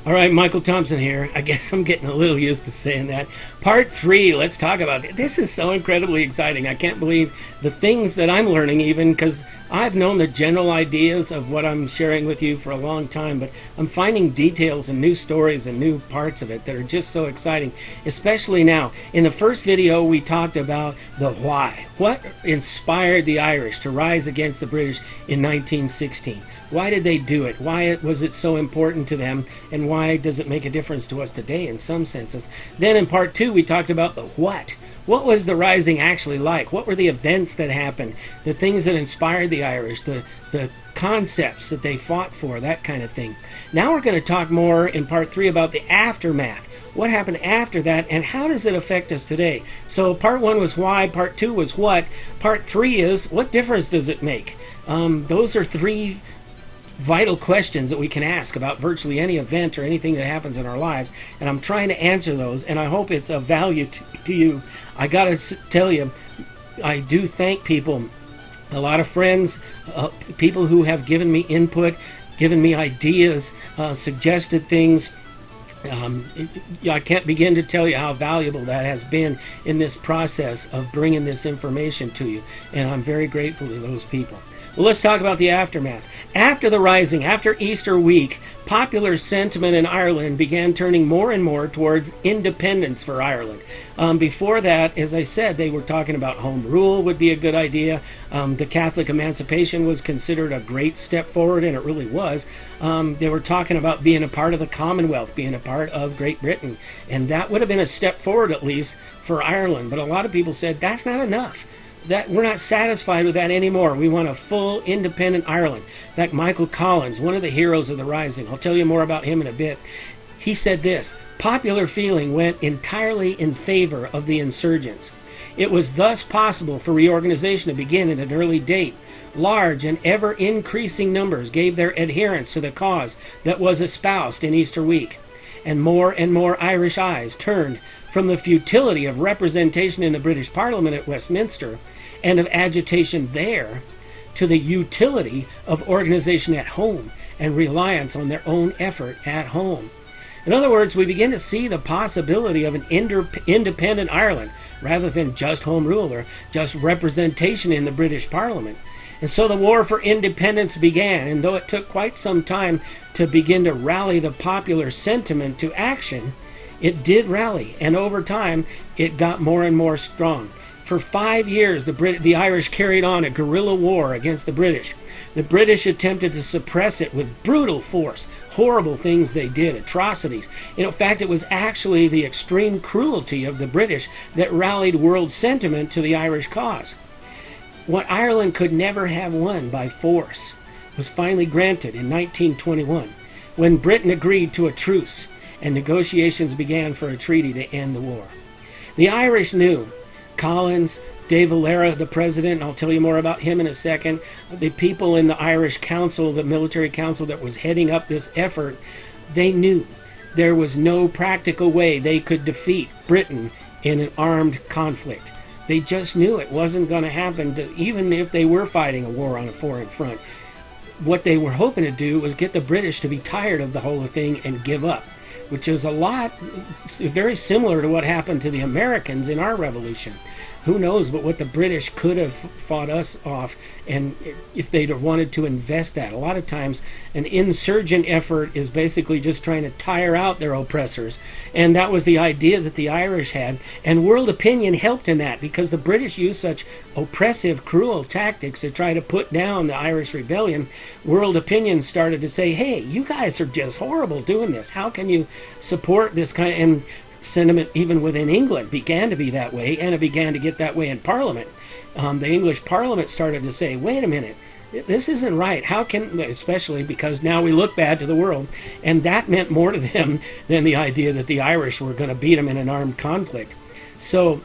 All right, Michael Thompson here. I guess I'm getting a little used to saying that. Part 3, let's talk about it. This is so incredibly exciting. I can't believe the things that I'm learning, even because I've known the general ideas of what I'm sharing with you for a long time, but I'm finding details and new stories and new parts of it that are just so exciting, especially now. In the first video, we talked about the why. What inspired the Irish to rise against the British in 1916? Why did they do it? Why was it so important to them? And why does it make a difference to us today in some senses? Then in part 2, we talked about the what. What was the rising actually like? What were the events that happened? The things that inspired the Irish? The concepts that they fought for? That kind of thing. Now we're going to talk more in part 3 about the aftermath. What happened after that, and how does it affect us today? So part 1 was why, part 2 was what, part 3 is what difference does it make? Those are 3 vital questions that we can ask about virtually any event or anything that happens in our lives, and I'm trying to answer those, and I hope it's of value to you. I gotta tell you, I do thank people, a lot of friends, people who have given me input, given me ideas, suggested things. I can't begin to tell you how valuable that has been in this process of bringing this information to you, and I'm very grateful to those people. Well, let's talk about the aftermath. After the Rising, after Easter week, popular sentiment in Ireland began turning more and more towards independence for Ireland. Before that, as I said, they were talking about home rule would be a good idea. The Catholic emancipation was considered a great step forward, and it really was. They were talking about being a part of the Commonwealth, being a part of Great Britain, and that would have been a step forward at least for Ireland. But a lot of people said that's not enough. That we're not satisfied with that anymore. We want a full independent Ireland. In fact, Michael Collins, one of the heroes of the Rising, I'll tell you more about him in a bit. He said this: popular feeling went entirely in favor of the insurgents. It was thus possible for reorganization to begin at an early date. Large and ever increasing numbers gave their adherence to the cause that was espoused in Easter week, and more Irish eyes turned from the futility of representation in the British Parliament at Westminster and of agitation there to the utility of organization at home and reliance on their own effort at home. In other words, we begin to see the possibility of an independent Ireland rather than just home rule or just representation in the British Parliament. And so the war for independence began, and though it took quite some time to begin to rally the popular sentiment to action, it did rally, and over time it got more and more strong. For 5 years, the Irish carried on a guerrilla war against the British. The British attempted to suppress it with brutal force, horrible things they did, atrocities. In fact, it was actually the extreme cruelty of the British that rallied world sentiment to the Irish cause. What Ireland could never have won by force was finally granted in 1921, when Britain agreed to a truce and negotiations began for a treaty to end the war. The Irish knew. Collins, De Valera, the president, and I'll tell you more about him in a second, the people in the Irish Council, the military council that was heading up this effort, they knew there was no practical way they could defeat Britain in an armed conflict. They just knew it wasn't going to happen, even if they were fighting a war on a foreign front. What they were hoping to do was get the British to be tired of the whole thing and give up, which is very similar to what happened to the Americans in our revolution. Who knows but what the British could have fought us off, and if they'd have wanted to invest that. A lot of times an insurgent effort is basically just trying to tire out their oppressors, and that was the idea that the Irish had, and world opinion helped in that, because the British used such oppressive, cruel tactics to try to put down the Irish rebellion. World opinion started to say, hey, you guys are just horrible doing this. How can you support this kind of... And sentiment even within England began to be that way, and it began to get that way in Parliament. The English Parliament started to say, wait a minute, this isn't right. How can, especially because now we look bad to the world, and that meant more to them than the idea that the Irish were going to beat them in an armed conflict. So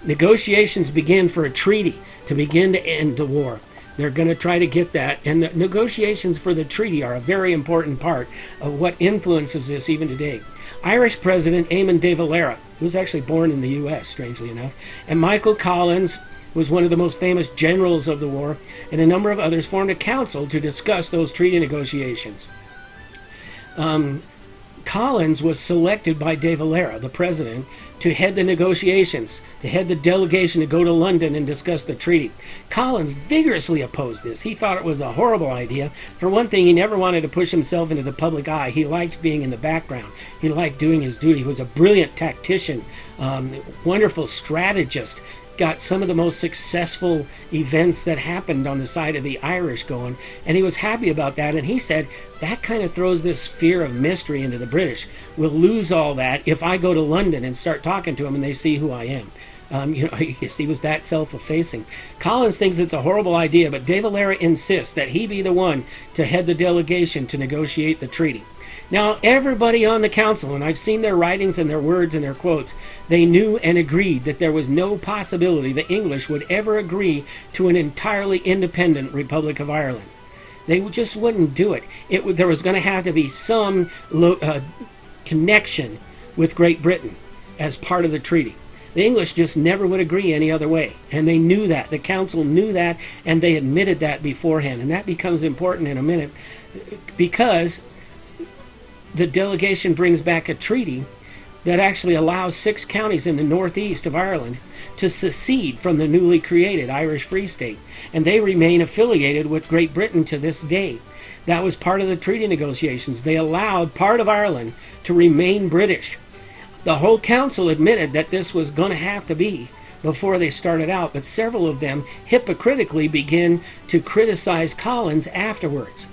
negotiations begin for a treaty to begin to end the war. They're going to try to get that, and the negotiations for the treaty are a very important part of what influences this even today. Irish President Eamon de Valera, who was actually born in the U.S., strangely enough, and Michael Collins was one of the most famous generals of the war, and a number of others formed a council to discuss those treaty negotiations. Collins was selected by De Valera, the president, to head the negotiations, to head the delegation to go to London and discuss the treaty. Collins vigorously opposed this. He thought it was a horrible idea. For one thing, he never wanted to push himself into the public eye. He liked being in the background. He liked doing his duty. He was a brilliant tactician, wonderful strategist, got some of the most successful events that happened on the side of the Irish going, and he was happy about that. And he said, that kind of throws this fear of mystery into the British. We'll lose all that if I go to London and start talking to them and they see who I am. I guess he was that self-effacing. Collins thinks it's a horrible idea, but De Valera insists that he be the one to head the delegation to negotiate the treaty. Now, everybody on the council, and I've seen their writings and their words and their quotes, they knew and agreed that there was no possibility the English would ever agree to an entirely independent Republic of Ireland. They just wouldn't do it. There was going to have to be some connection with Great Britain as part of the treaty. The English just never would agree any other way, and they knew that. The council knew that, and they admitted that beforehand. And that becomes important in a minute, because the delegation brings back a treaty that actually allows 6 counties in the northeast of Ireland to secede from the newly created Irish Free State, and they remain affiliated with Great Britain to this day. That was part of the treaty negotiations. They allowed part of Ireland to remain British. The whole council admitted that this was going to have to be before they started out, but several of them hypocritically began to criticize Collins afterwards.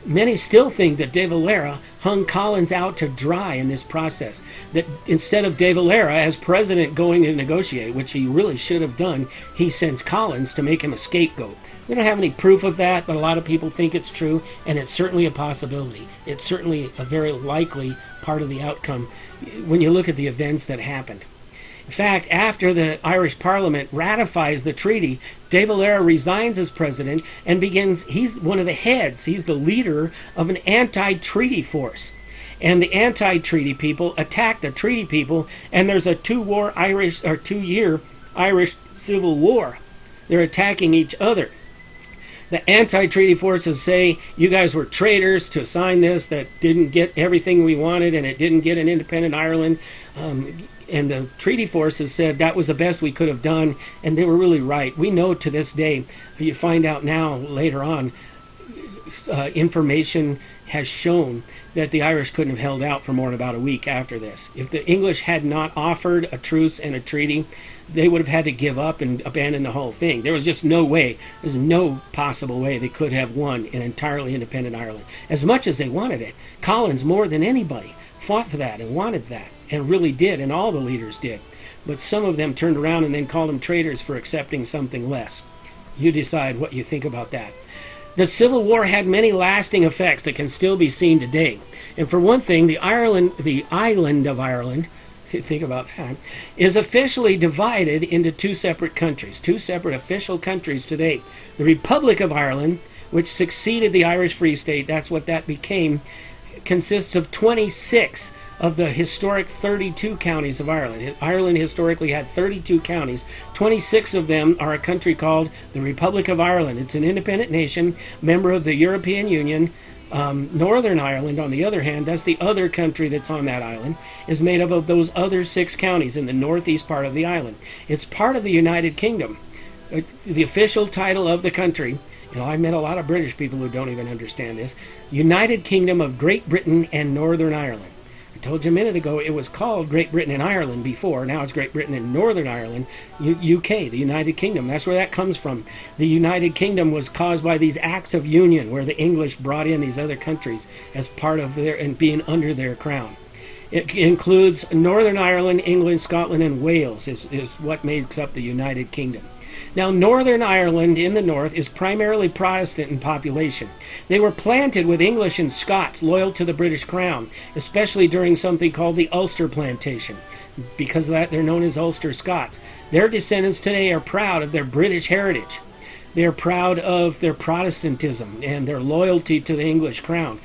Many still think that De Valera hung Collins out to dry in this process, that instead of De Valera as president going to negotiate, which he really should have done, he sends Collins to make him a scapegoat. We don't have any proof of that, but a lot of people think it's true, and it's certainly a possibility. It's certainly a very likely part of the outcome when you look at the events that happened. In fact, after the Irish Parliament ratifies the treaty, De Valera resigns as president and he's one of the heads, he's the leader of an anti-treaty force. And the anti-treaty people attack the treaty people, and there's a 2-year Irish Civil War. They're attacking each other. The anti-treaty forces say, you guys were traitors to sign this, that didn't get everything we wanted, and it didn't get an independent Ireland. And the treaty forces said that was the best we could have done, and they were really right. We know to this day, you find out now later on, information has shown that the Irish couldn't have held out for more than about a week after this. If the English had not offered a truce and a treaty, they would have had to give up and abandon the whole thing. There was just no way, there's no possible way they could have won an entirely independent Ireland. As much as they wanted it, Collins, more than anybody, fought for that and wanted that, and really did, and all the leaders did. But some of them turned around and then called them traitors for accepting something less. You decide what you think about that. The Civil War had many lasting effects that can still be seen today. And for one thing, the island of Ireland, think about that, is officially divided into 2 separate countries, 2 separate official countries today. The Republic of Ireland, which succeeded the Irish Free State, that's what that became, consists of 26 of the historic 32 counties of Ireland. Ireland historically had 32 counties. 26 of them are a country called the Republic of Ireland. It's an independent nation, member of the European Union. Northern Ireland, on the other hand, that's the other country that's on that island, is made up of those other 6 counties in the northeast part of the island. It's part of the United Kingdom. The official title of the country, I've met a lot of British people who don't even understand this, United Kingdom of Great Britain and Northern Ireland. I told you a minute ago it was called Great Britain and Ireland before. Now it's Great Britain and Northern Ireland, UK, the United Kingdom. That's where that comes from. The United Kingdom was caused by these acts of union where the English brought in these other countries as part of their, and being under their crown. It includes Northern Ireland, England, Scotland, and Wales is what makes up the United Kingdom. Now, Northern Ireland in the north is primarily Protestant in population. They were planted with English and Scots loyal to the British Crown, especially during something called the Ulster Plantation. Because of that, they're known as Ulster Scots. Their descendants today are proud of their British heritage. They're proud of their Protestantism and their loyalty to the English Crown.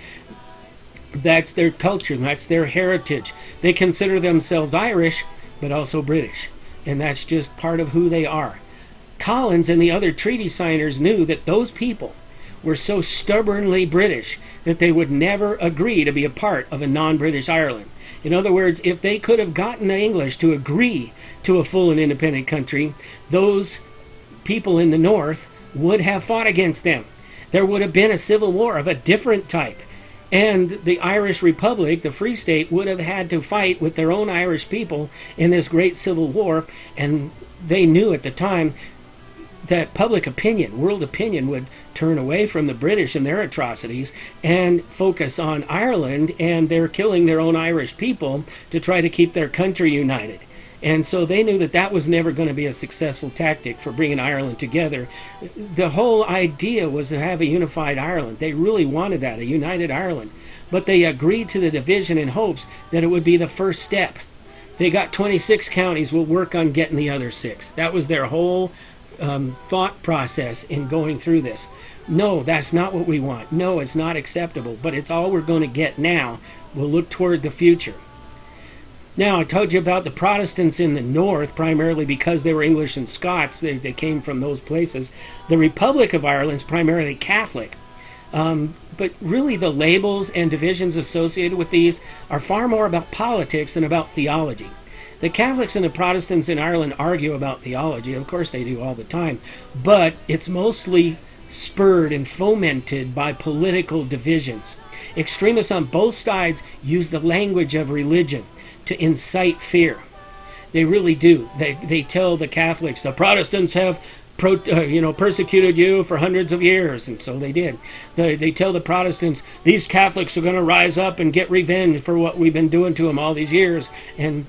That's their culture, that's their heritage. They consider themselves Irish, but also British. And that's just part of who they are. Collins and the other treaty signers knew that those people were so stubbornly British that they would never agree to be a part of a non-British Ireland. In other words, if they could have gotten the English to agree to a full and independent country, those people in the north would have fought against them. There would have been a civil war of a different type. And the Irish Republic, the Free State, would have had to fight with their own Irish people in this great civil war. And they knew at the time that public opinion, world opinion, would turn away from the British and their atrocities and focus on Ireland and their killing their own Irish people to try to keep their country united. And so they knew that that was never going to be a successful tactic for bringing Ireland together. The whole idea was to have a unified Ireland. They really wanted that, a united Ireland. But they agreed to the division in hopes that it would be the first step. They got 26 counties, we'll work on getting the other 6. That was their whole thought process in going through this. No, that's not what we want. No, it's not acceptable, but it's all we're going to get now. We'll look toward the future. Now, I told you about the Protestants in the north, primarily because they were English and Scots. They came from those places. The Republic of Ireland is primarily Catholic. But really the labels and divisions associated with these are far more about politics than about theology. The Catholics and the Protestants in Ireland argue about theology. Of course they do all the time. But it's mostly spurred and fomented by political divisions. Extremists on both sides use the language of religion to incite fear. They really do. They tell the Catholics, the Protestants have persecuted you for hundreds of years, and so they did. They tell the Protestants, these Catholics are going to rise up and get revenge for what we've been doing to them all these years, and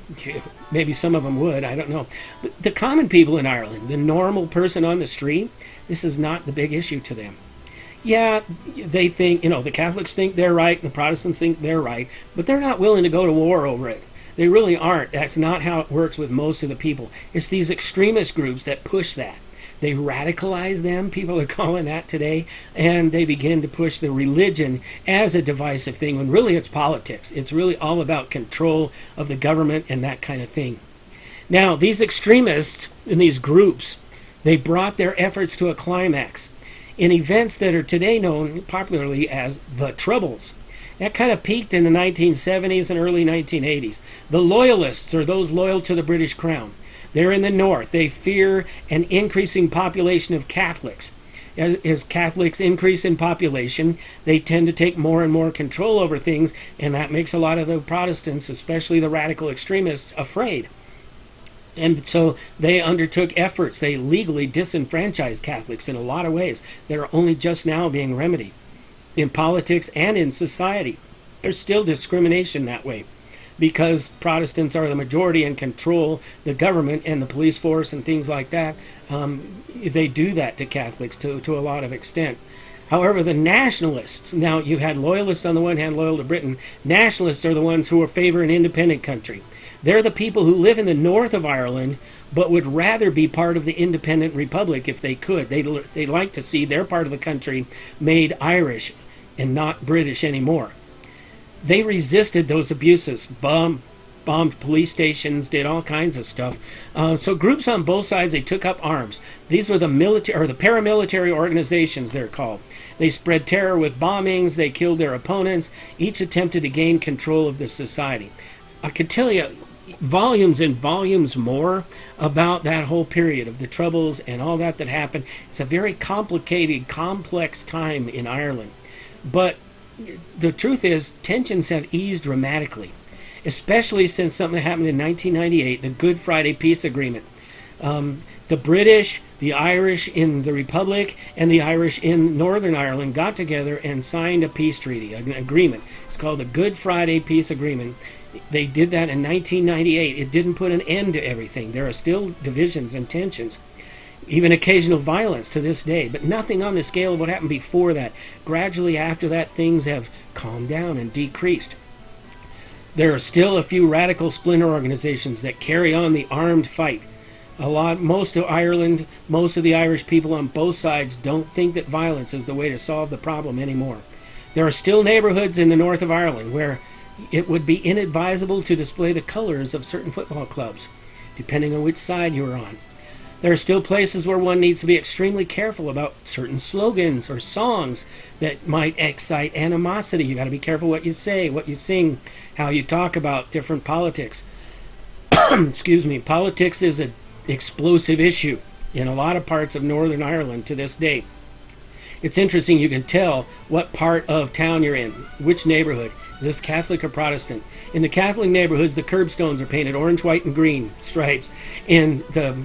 maybe some of them would, I don't know. But the common people in Ireland, the normal person on the street, this is not the big issue to them. Yeah, they think, the Catholics think they're right, and the Protestants think they're right, but they're not willing to go to war over it. They really aren't. That's not how it works with most of the people. It's these extremist groups that push that. They radicalize them, people are calling that today, and they begin to push the religion as a divisive thing when really it's politics. It's really all about control of the government and that kind of thing. Now, these extremists in these groups, they brought their efforts to a climax in events that are today known popularly as the Troubles. That kind of peaked in the 1970s and early 1980s. The Loyalists are those loyal to the British Crown. They're in the north. They fear an increasing population of Catholics. As Catholics increase in population, they tend to take more and more control over things, and that makes a lot of the Protestants, especially the radical extremists, afraid. And so they undertook efforts. They legally disenfranchised Catholics in a lot of ways that are only just now being remedied. In politics and in society, there's still discrimination that way because Protestants are the majority and control the government and the police force and things like that. They do that to Catholics to a lot of extent. However, the nationalists, now you had loyalists on the one hand, loyal to Britain. Nationalists are the ones who favor an independent country. They're the people who live in the north of Ireland but would rather be part of the independent republic if they could. They'd like to see their part of the country made Irish and not British anymore. They resisted those abuses, bombed police stations, did all kinds of stuff. So groups on both sides, they took up arms. These were the military or the paramilitary organizations, they're called. They spread terror with bombings, they killed their opponents, each attempted to gain control of the society. I could tell you volumes and volumes more about that whole period of the Troubles and all that happened. It's a very complicated, complex time in Ireland. But the truth is, tensions have eased dramatically, especially since something happened in 1998, the Good Friday Peace Agreement. The British, the Irish in the Republic, and the Irish in Northern Ireland got together and signed a peace treaty, an agreement. It's called the Good Friday Peace Agreement. They did that in 1998. It didn't put an end to everything. There are still divisions and tensions, even occasional violence to this day, but nothing on the scale of what happened before that. Gradually after that, things have calmed down and decreased. There are still a few radical splinter organizations that carry on the armed fight. Most of Ireland, most of the Irish people on both sides don't think that violence is the way to solve the problem anymore. There are still neighborhoods in the north of Ireland where it would be inadvisable to display the colors of certain football clubs, depending on which side you're on. There are still places where one needs to be extremely careful about certain slogans or songs that might excite animosity. You got to be careful what you say, what you sing, how you talk about different politics. Excuse me. Politics is an explosive issue in a lot of parts of Northern Ireland to this day. It's interesting, you can tell what part of town you're in, which neighborhood. Is this Catholic or Protestant? In the Catholic neighborhoods, the curbstones are painted orange, white, and green stripes. In the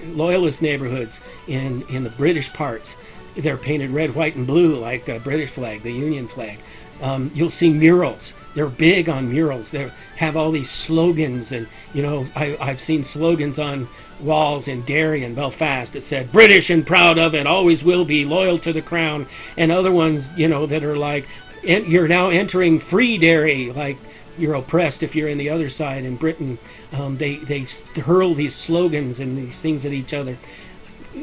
Loyalist neighborhoods, in the British parts, they're painted red, white, and blue like the British flag, the Union flag. You'll see murals. They're big on murals. They have all these slogans, and I've seen slogans on walls in Derry and Belfast that said "British and proud of it, always will be, loyal to the crown," and other ones, that are like, "You're now entering free Derry," like you're oppressed if you're in the other side. In Britain, they hurl these slogans and these things at each other.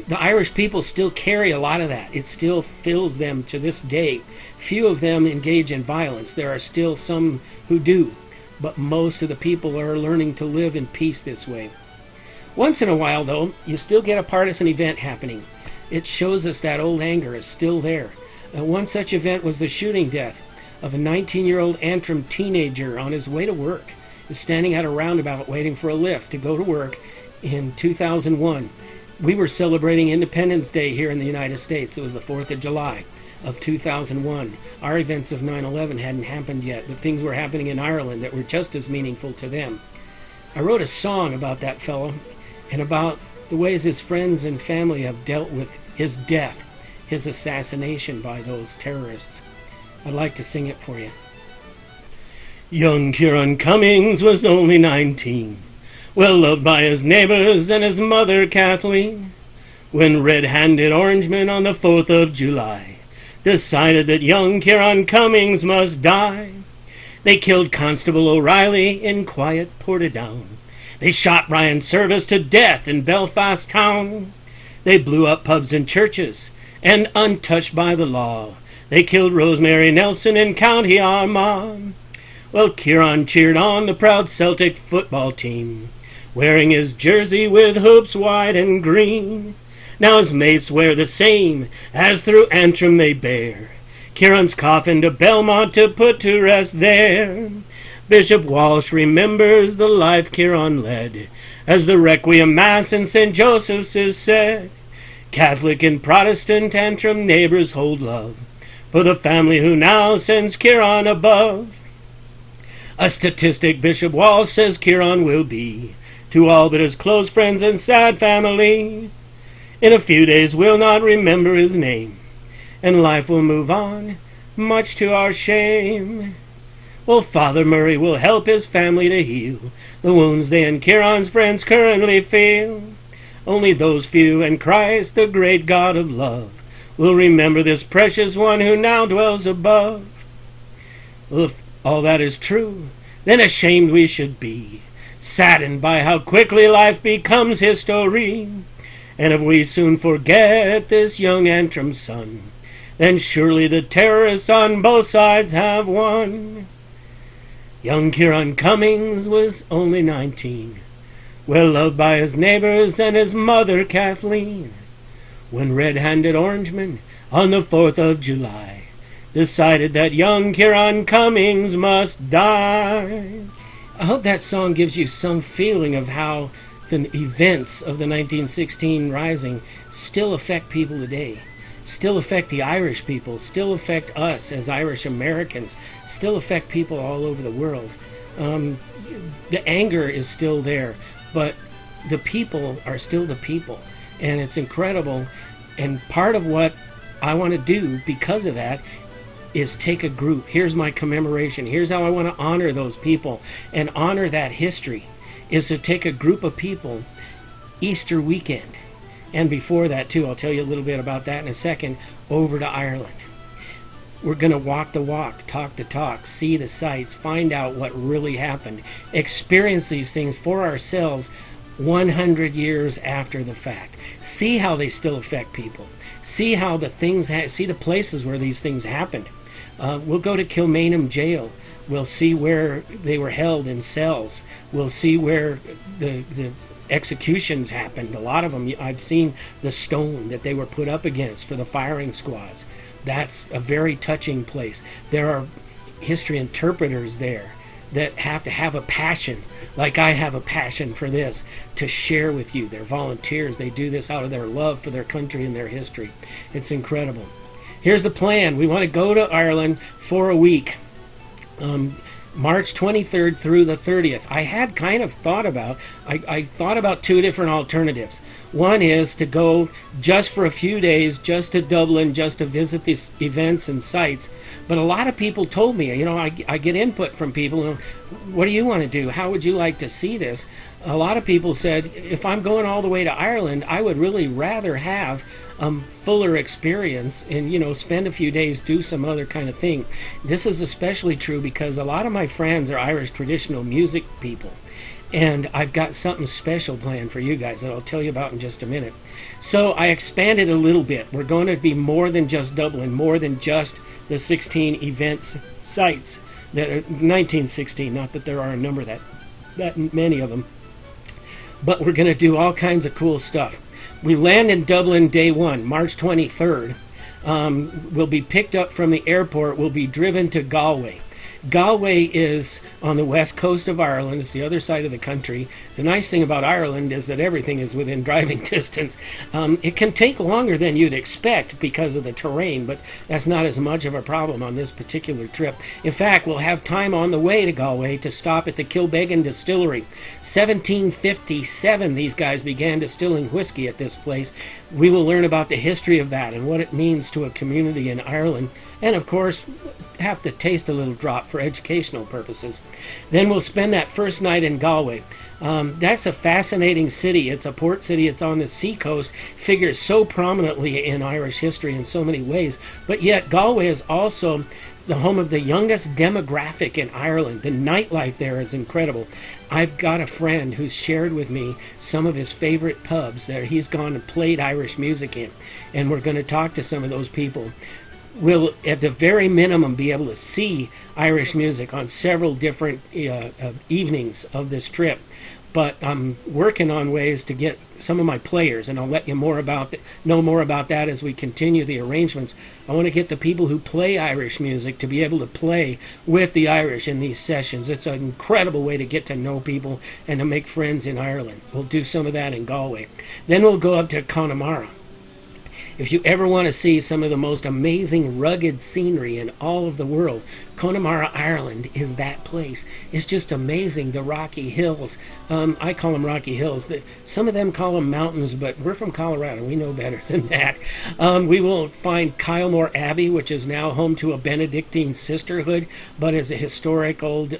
The Irish people still carry a lot of that. It still fills them to this day. Few of them engage in violence. There are still some who do, but most of the people are learning to live in peace this way. Once in a while, though, you still get a partisan event happening. It shows us that old anger is still there. One such event was the shooting death of a 19-year-old Antrim teenager on his way to work. He was standing at a roundabout waiting for a lift to go to work in 2001. We were celebrating Independence Day here in the United States. It was the 4th of July of 2001. Our events of 9/11 hadn't happened yet, but things were happening in Ireland that were just as meaningful to them. I wrote a song about that fellow and about the ways his friends and family have dealt with his death, his assassination by those terrorists. I'd like to sing it for you. Young Kieran Cummings was only 19, well loved by his neighbors and his mother Kathleen, when red-handed Orangemen on the 4th of July decided that young Kieran Cummings must die. They killed Constable O'Reilly in quiet Portadown. They shot Ryan Service to death in Belfast town. They blew up pubs and churches, and untouched by the law, they killed Rosemary Nelson in County Armagh. Well, Kieran cheered on the proud Celtic football team, wearing his jersey with hoops white and green. Now his mates wear the same, as through Antrim they bear Kieran's coffin to Belmont to put to rest there. Bishop Walsh remembers the life Kieran led, as the Requiem Mass in St. Joseph's is said. Catholic and Protestant Antrim neighbors hold love for the family who now sends Kieran above. A statistic Bishop Walsh says Kieran will be to all but his close friends and sad family. In a few days we'll not remember his name, and life will move on, much to our shame. Well, Father Murray will help his family to heal the wounds they and Kieran's friends currently feel. Only those few in Christ, the great God of love, will remember this precious one who now dwells above. Well, if all that is true, then ashamed we should be, saddened by how quickly life becomes history. And if we soon forget this young Antrim son, then surely the terrorists on both sides have won. Young Kieran Cummings was only 19, well loved by his neighbors and his mother Kathleen, when red-handed Orangemen on the 4th of July decided that young Kieran Cummings must die. I hope that song gives you some feeling of how the events of the 1916 Rising still affect people today, still affect the Irish people, still affect us as Irish Americans, still affect people all over the world. The anger is still there, but the people are still the people, and it's incredible. And part of what I want to do because of that is take a group. Here's my commemoration. Here's how I want to honor those people and honor that history, is to take a group of people Easter weekend, and before that too, I'll tell you a little bit about that in a second, over to Ireland. We're going to walk the walk, talk the talk, see the sights, find out what really happened, experience these things for ourselves 100 years after the fact. See how they still affect people. See how the things, see the places where these things happened. We'll go to Kilmainham Jail. We'll see where they were held in cells. We'll see where the executions happened. A lot of them, I've seen the stone that they were put up against for the firing squads. That's a very touching place. There are history interpreters there that have to have a passion, like I have a passion for this, to share with you. They're volunteers. They do this out of their love for their country and their history. It's incredible. Here's the plan. We want to go to Ireland for a week. March 23rd through the 30th. I had kind of thought about, I thought about two different alternatives. One is to go just for a few days, just to Dublin, just to visit these events and sites. But a lot of people told me, you know, I get input from people, what do you want to do? How would you like to see this? A lot of people said, if I'm going all the way to Ireland, I would really rather have fuller experience and, you know, spend a few days, do some other kind of thing. This is especially true because a lot of my friends are Irish traditional music people. And I've got something special planned for you guys that I'll tell you about in just a minute. So I expanded a little bit. We're going to be more than just Dublin, more than just the 16 events sites, that are 1916, not that there are a number that many of them. But we're going to do all kinds of cool stuff. We land in Dublin day one, March 23rd. We'll be picked up from the airport. We'll be driven to Galway. Galway is on the west coast of Ireland. It's the other side of the country. The nice thing about Ireland is that everything is within driving distance. It can take longer than you'd expect because of the terrain, but that's not as much of a problem on this particular trip. In fact, we'll have time on the way to Galway to stop at the Kilbeggan Distillery. 1757, these guys began distilling whiskey at this place. We will learn about the history of that and what it means to a community in Ireland. And, of course, have to taste a little drop for educational purposes. Then we'll spend that first night in Galway. That's a fascinating city. It's a port city. It's on the seacoast. Figures so prominently in Irish history in so many ways. But yet Galway is also the home of the youngest demographic in Ireland. The nightlife there is incredible. I've got a friend who's shared with me some of his favorite pubs that he's gone and played Irish music in. And we're going to talk to some of those people. We'll, at the very minimum, be able to see Irish music on several different evenings of this trip. But I'm working on ways to get some of my players, and I'll let you know more about that as we continue the arrangements. I want to get the people who play Irish music to be able to play with the Irish in these sessions. It's an incredible way to get to know people and to make friends in Ireland. We'll do some of that in Galway. Then we'll go up to Connemara. If you ever want to see some of the most amazing rugged scenery in all of the world, Connemara, Ireland is that place. It's just amazing, the Rocky Hills. I call them Rocky Hills. Some of them call them mountains, but we're from Colorado. We know better than that. We will find Kylemore Abbey, which is now home to a Benedictine sisterhood, but is a historic old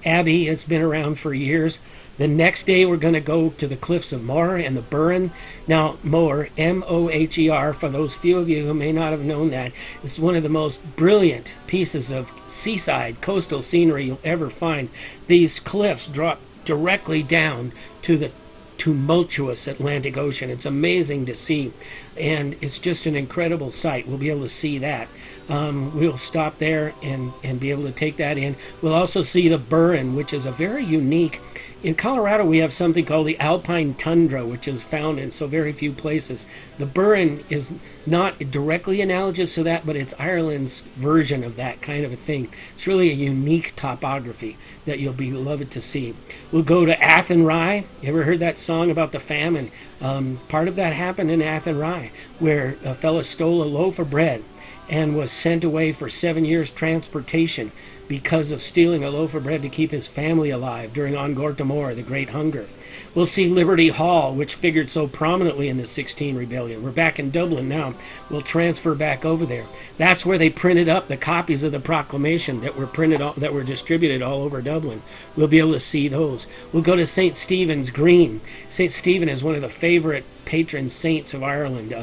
abbey. It's been around for years. The next day, we're going to go to the Cliffs of Moher and the Burren. Now, Moher, M-O-H-E-R, for those few of you who may not have known that, is one of the most brilliant pieces of seaside coastal scenery you'll ever find. These cliffs drop directly down to the tumultuous Atlantic Ocean. It's amazing to see, and it's just an incredible sight. We'll be able to see that. We'll stop there and be able to take that in. We'll also see the Burren, which is a very unique. In Colorado, we have something called the alpine tundra, which is found in so very few places. The Burren is not directly analogous to that, but it's Ireland's version of that kind of a thing. It's really a unique topography that you'll be loved to see. We'll go to Athenry. You ever heard that song about the famine? Part of that happened in Athenry, where a fellow stole a loaf of bread and was sent away for 7 years transportation because of stealing a loaf of bread to keep his family alive during An Gortamor, the Great Hunger. We'll see Liberty Hall, which figured so prominently in the 16 Rebellion. We're back in Dublin now. We'll transfer back over there. That's where they printed up the copies of the proclamation that were distributed all over Dublin. We'll be able to see those. We'll go to St. Stephen's Green. St. Stephen is one of the favorite patron saints of Ireland,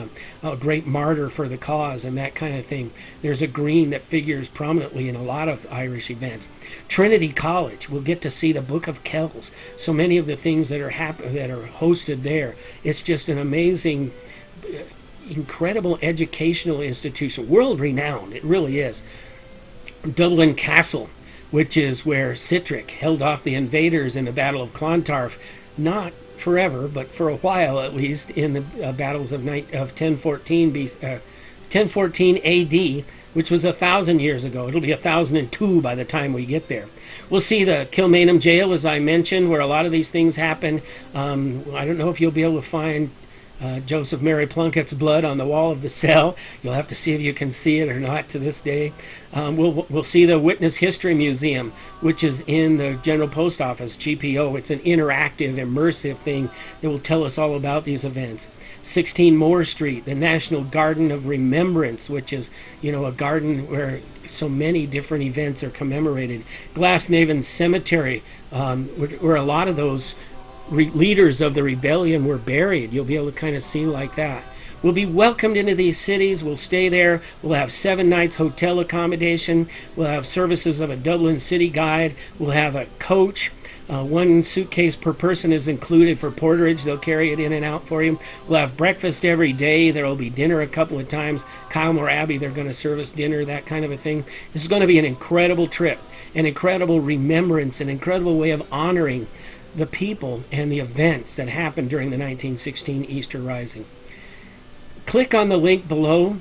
a great martyr for the cause and that kind of thing. There's a green that figures prominently in a lot of Irish events. Trinity College, we'll get to see the Book of Kells. So many of the things that are hosted there. It's just an amazing, incredible educational institution, world-renowned. It really is. Dublin Castle, which is where Sitrick held off the invaders in the Battle of Clontarf, not forever, but for a while at least, in the battles of 1014 AD, which was 1,000 years ago. It'll be 1,002 by the time we get there. We'll see the Kilmainham jail, as I mentioned, where a lot of these things happen. I don't know if you'll be able to find Joseph Mary Plunkett's blood on the wall of the cell. You'll have to see if you can see it or not to this day. We'll see the Witness History Museum, which is in the General Post Office, GPO. It's an interactive, immersive thing that will tell us all about these events. 16 Moore Street, the National Garden of Remembrance, which is, a garden where so many different events are commemorated. Glasnevin Cemetery, where a lot of those leaders of the rebellion were buried. You'll be able to kind of see like that. We'll be welcomed into these cities. We'll stay there. We'll have 7 nights hotel accommodation. We'll have services of a Dublin city guide. We'll have a coach. 1 suitcase per person is included for porterage. They'll carry it in and out for you. We'll have breakfast every day. There will be dinner a couple of times. Kylemore Abbey, they're going to serve us dinner, that kind of a thing. This is going to be an incredible trip, an incredible remembrance, an incredible way of honoring the people and the events that happened during the 1916 Easter Rising. Click on the link below,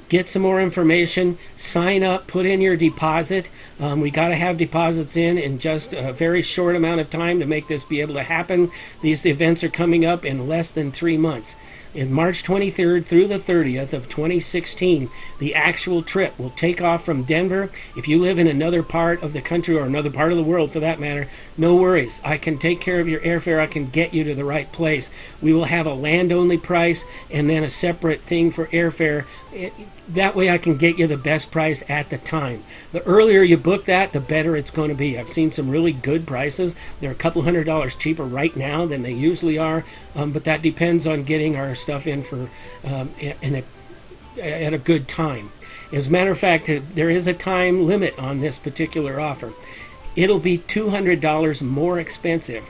get some more information, sign up, put in your deposit. We got to have deposits in just a very short amount of time to make this be able to happen. These events are coming up in less than 3 months. In March 23rd through the 30th of 2016, the actual trip will take off from Denver. If you live in another part of the country or another part of the world for that matter, no worries. I can take care of your airfare. I can get you to the right place. We will have a land-only price and then a separate thing for airfare. That way I can get you the best price at the time. The earlier you book that, the better it's going to be. I've seen some really good prices. They're a couple $100 cheaper right now than they usually are, but that depends on getting our stuff in for at a good time. As a matter of fact, there is a time limit on this particular offer. It'll be $200 more expensive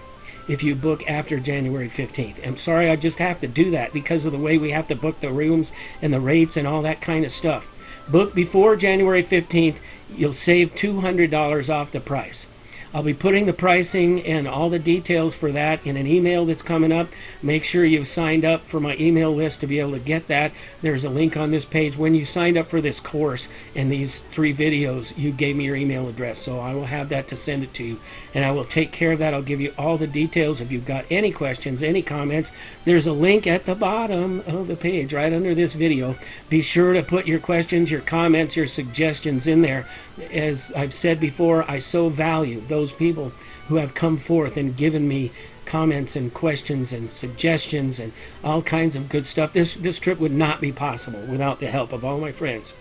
if you book after January 15th. I'm sorry, I just have to do that because of the way we have to book the rooms and the rates and all that kind of stuff. Book before January 15th, you'll save $200 off the price. I'll be putting the pricing and all the details for that in an email that's coming up. Make sure you've signed up for my email list to be able to get that. There's a link on this page. When you signed up for this course and these 3 videos, you gave me your email address, so I will have that to send it to you, and I will take care of that. I'll give you all the details. If you've got any questions, any comments, there's a link at the bottom of the page right under this video. Be sure to put your questions, your comments, your suggestions in there. As I've said before, I so value those people who have come forth and given me comments and questions and suggestions and all kinds of good stuff. This trip would not be possible without the help of all my friends.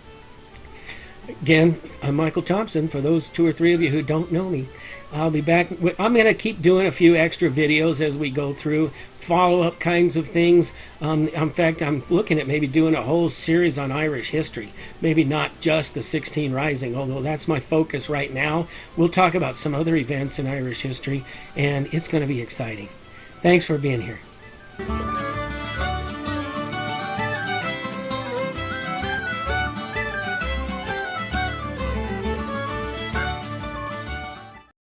Again, I'm Michael Thompson. For those 2 or 3 of you who don't know me, I'll be back. I'm going to keep doing a few extra videos as we go through, follow-up kinds of things. In fact, I'm looking at maybe doing a whole series on Irish history. Maybe not just the 16 Rising, although that's my focus right now. We'll talk about some other events in Irish history, and it's going to be exciting. Thanks for being here.